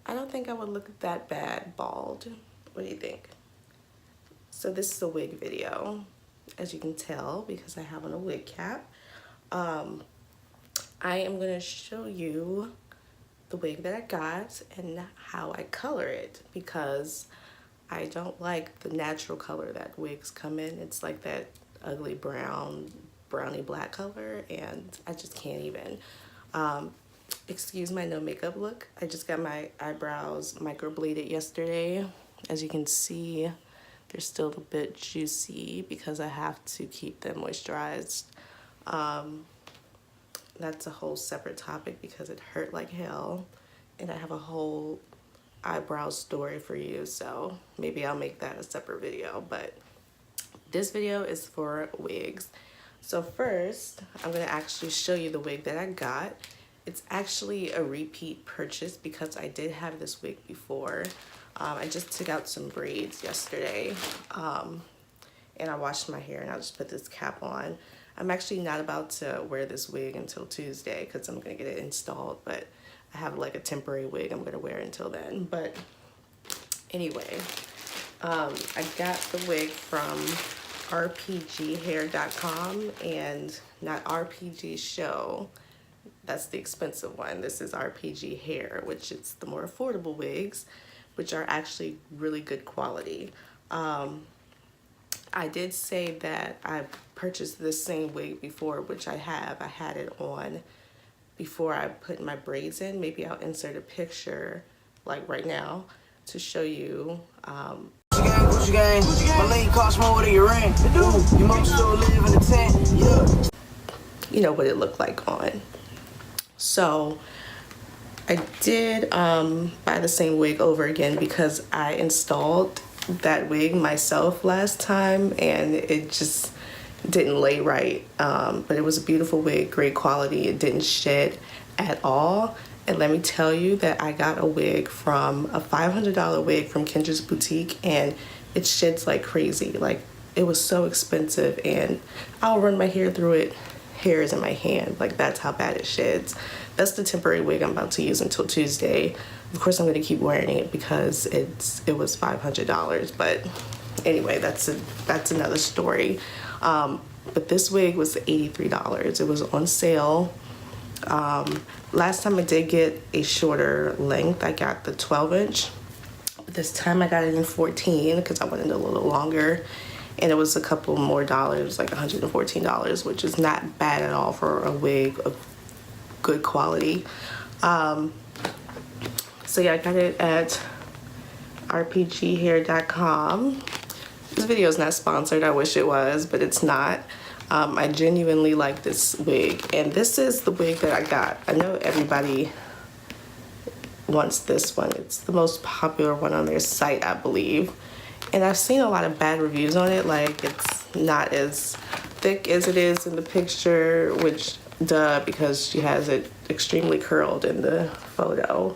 I don't think I would look that bad bald. What do you think? So this is a wig video, as you can tell, because I have on a wig cap. I am going to show you the wig that I got and how I color it, because I don't like the natural color that wigs come in. It's like that ugly brown, browny black color, and I just can't even. Excuse my no makeup look. I just got my eyebrows microbladed yesterday. As you can see, they're still a bit juicy because I have to keep them moisturized. That's a whole separate topic because it hurt like hell, and I have a whole eyebrow story for you, so maybe I'll make that a separate video. But this video is for wigs. So first, I'm gonna actually show you the wig that I got. It's actually a repeat purchase because I did have this wig before. I just took out some braids yesterday, and I washed my hair, and I'll just put this cap on. I'm actually not about to wear this wig until Tuesday because I'm gonna get it installed, but I have like a temporary wig I'm gonna wear until then. But anyway, I got the wig from rpghair.com, and not RPG Show. That's the expensive one. This is RPG Hair, which is the more affordable wigs, which are actually really good quality. I did say that I purchased this same wig before, which I have. I had it on before I put my braids in. Maybe I'll insert a picture like right now to show you. Gucci gang. My lane costs more than your rent. You must still live in the tent. Yeah. You know what it looked like on. So I did buy the same wig over again because I installed that wig myself last time and it just didn't lay right. But it was a beautiful wig, great quality. It didn't shed at all. And let me tell you that I got a wig from a $500 wig from Kendra's Boutique, and it sheds like crazy. Like, it was so expensive, and I'll run my hair through it. Hair is in my hand. Like, that's how bad it sheds. That's the temporary wig I'm about to use until Tuesday. Of course, I'm going to keep wearing it because it was $500. But anyway, that's another story. But this wig was $83. It was on sale. Last time I did get a shorter length. I got the 12-inch. This time I got it in 14 because I wanted a little longer. And it was a couple more dollars, like $114, which is not bad at all for a wig of good quality. So yeah, I got it at rpghair.com. This video is not sponsored. I wish it was, but it's not. I genuinely like this wig, and this is the wig that I got. I know everybody wants this one. It's the most popular one on their site, I believe. And I've seen a lot of bad reviews on it, like it's not as thick as it is in the picture, which duh, because she has it extremely curled in the photo.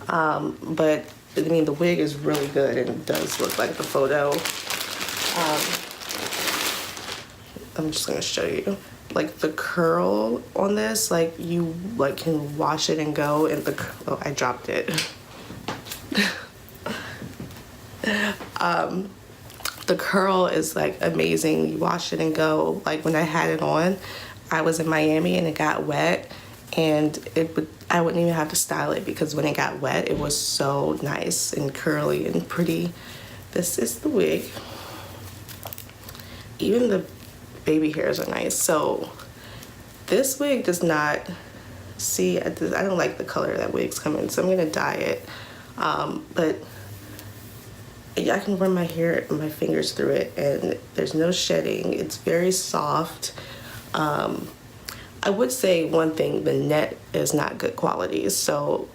But I mean, the wig is really good and it does look like the photo. I'm just gonna show you, like the curl on this, like you like can wash it and go, and oh, I dropped it. The curl is like amazing. You wash it and go. Like when I had it on, I was in Miami and it got wet, and I wouldn't even have to style it because when it got wet, it was so nice and curly and pretty. This is the wig. Even the baby hairs are nice. So this wig does not, see, I don't like the color that wigs come in, so I'm gonna dye it. But I can run my hair, my fingers through it, and there's no shedding. It's very soft. I would say one thing, the net is not good quality. So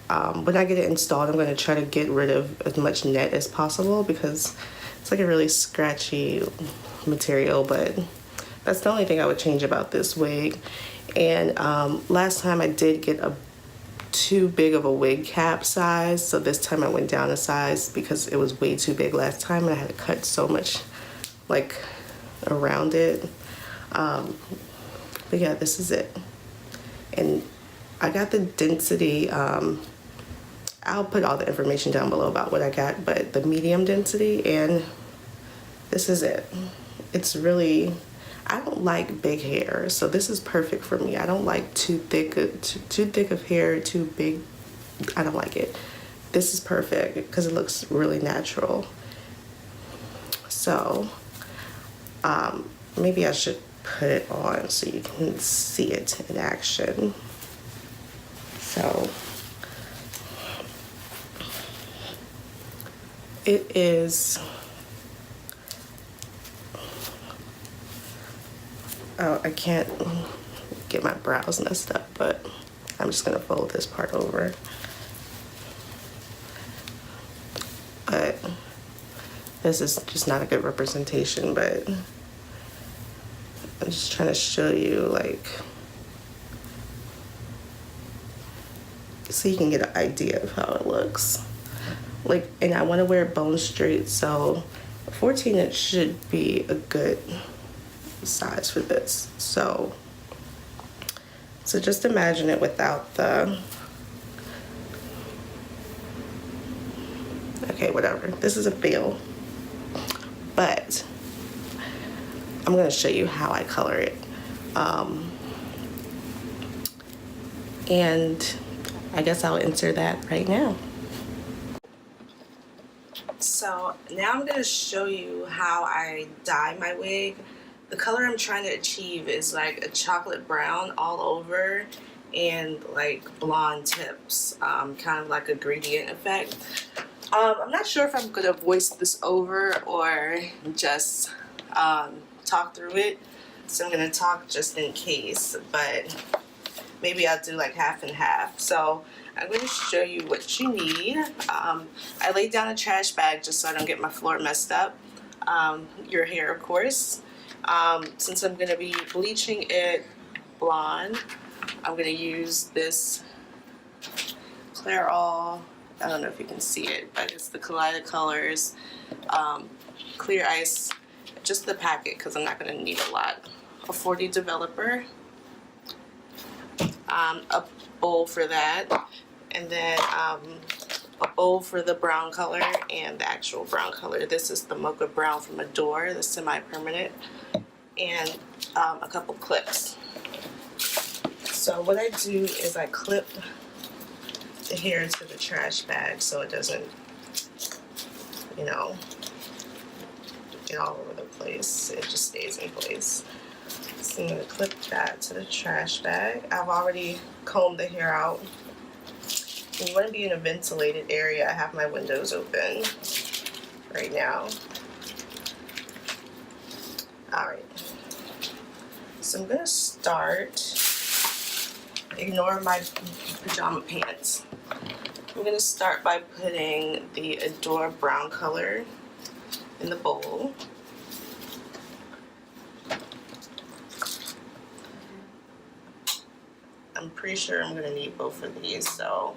when I get it installed, I'm gonna try to get rid of as much net as possible because it's like a really scratchy material, but that's the only thing I would change about this wig. And last time I did get too big of a wig cap size, so this time I went down a size because it was way too big last time and I had to cut so much like around it. But yeah, this is it. And I got the density, I I'll put all the information down below about what I got, but the medium density, and this is it. It's really, I don't like big hair, so this is perfect for me. I don't like too thick of hair, too big. I don't like it. This is perfect because it looks really natural. So maybe I should put it on so you can see it in action. So it is, oh, I can't get my brows messed up, but I'm just gonna fold this part over. But this is just not a good representation, but I'm just trying to show you, like, so you can get an idea of how it looks. Like, and I want to wear it bone straight, so 14 inch should be a good size for this. So just imagine it without the, okay, whatever. This is a fail, but I'm going to show you how I color it. And I guess I'll insert that right now. So now I'm going to show you how I dye my wig. The color I'm trying to achieve is like a chocolate brown all over and like blonde tips, kind of like a gradient effect. I'm not sure if I'm going to voice this over or just talk through it. So I'm going to talk just in case, but maybe I'll do like half and half. So I'm going to show you what you need. I laid down a trash bag just so I don't get my floor messed up. Your hair, of course. Since I'm going to be bleaching it blonde, I'm going to use this Clairol, I don't know if you can see it, but it's the Kaleido Colors Clear Ice, just the packet because I'm not going to need a lot. A 40 developer, a bowl for that, and then a bowl for the brown color and the actual brown color. This is the Mocha Brown from Adore, the semi-permanent, and a couple clips. So what I do is I clip the hair into the trash bag so it doesn't, you know, get all over the place. It just stays in place. So I'm going to clip that to the trash bag. I've already combed the hair out. And you want to be in a ventilated area. I have my windows open right now. Alright. So I'm going to start, ignore my pajama pants. I'm going to start by putting the Adore brown color in the bowl. I'm pretty sure I'm going to need both of these, so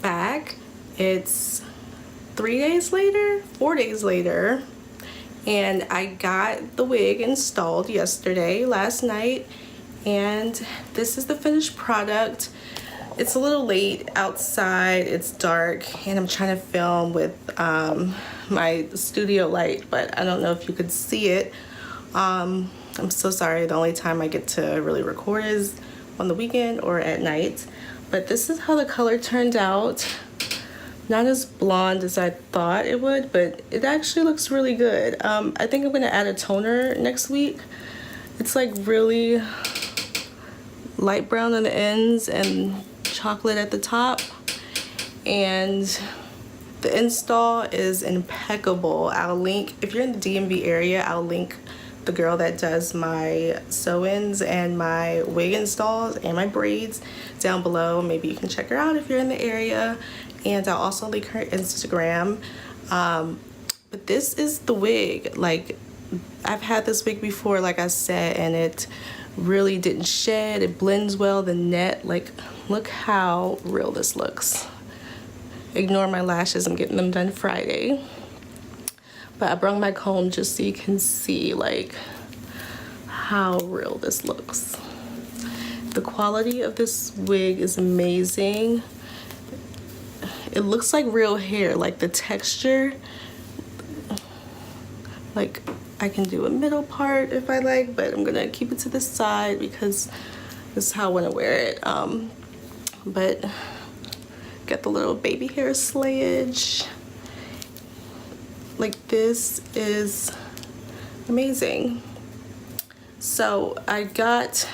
back. It's 4 days later, and I got the wig installed last night, and this is the finished product. It's a little late outside, it's dark, and I'm trying to film with my studio light, but I don't know if you could see it. I'm so sorry, the only time I get to really record is on the weekend or at night. But this is how the color turned out. Not as blonde as I thought it would, but it actually looks really good. I think I'm gonna add a toner next week. It's like really light brown on the ends and chocolate at the top. And the install is impeccable. I'll link, if you're in the DMV area, I'll link the girl that does my sew-ins and my wig installs and my braids down below. Maybe you can check her out if you're in the area, and I'll also link her Instagram. But this is the wig. Like, I've had this wig before, like I said, and it really didn't shed. It blends well, the net. Like, look how real this looks. Ignore my lashes, I'm getting them done Friday. But I brought my comb just so you can see like how real this looks. The quality of this wig is amazing. It looks like real hair, like the texture. Like, I can do a middle part if I like, but I'm gonna keep it to the side because this is how I wanna wear it. But got the little baby hair slayage. Like, this is amazing. So I got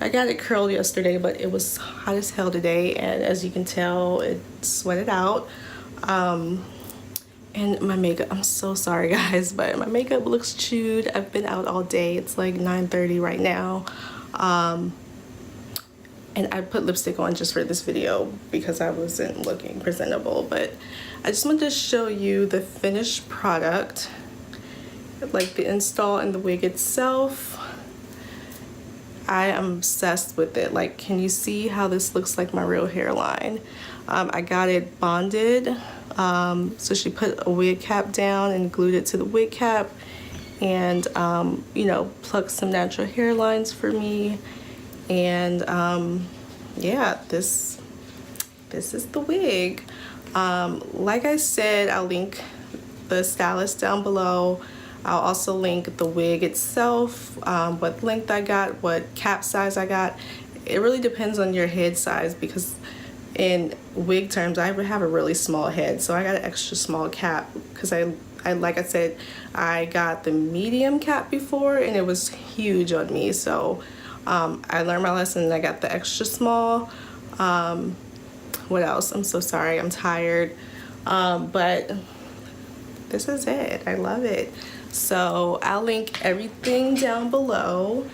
it curled yesterday, but it was hot as hell today, and as you can tell, it sweated out. And my makeup, I'm so sorry guys, but my makeup looks chewed. I've been out all day. It's like 9:30 right now. And I put lipstick on just for this video because I wasn't looking presentable, but I just wanted to show you the finished product, like the install and the wig itself. I am obsessed with it. Like, can you see how this looks like my real hairline? I got it bonded. So she put a wig cap down and glued it to the wig cap, and you know, plucked some natural hairlines for me. And yeah, this is the wig. Like I said, I'll link the stylist down below. I'll also link the wig itself, what length I got, what cap size I got. It really depends on your head size, because in wig terms, I have a really small head, so I got an extra small cap because I like I said, I got the medium cap before and it was huge on me. So I learned my lesson and I got the extra small. What else? I'm so sorry, I'm tired. But this is it. I love it. So I'll link everything down below,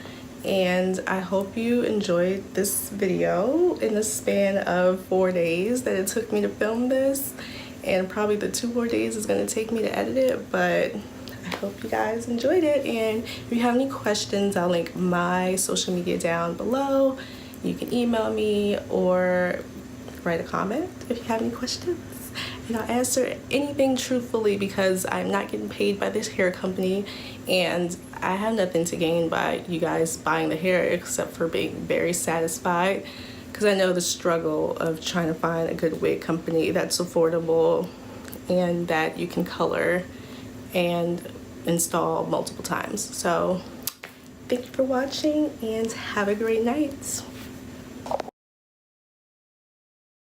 and I hope you enjoyed this video in the span of 4 days that it took me to film this, and probably the 2 more days is going to take me to edit it. But I hope you guys enjoyed it, and if you have any questions, I'll link my social media down below. You can email me or write a comment if you have any questions, and I'll answer anything truthfully, because I'm not getting paid by this hair company, and I have nothing to gain by you guys buying the hair except for being very satisfied, because I know the struggle of trying to find a good wig company that's affordable and that you can color and install multiple times. So thank you for watching and have a great night.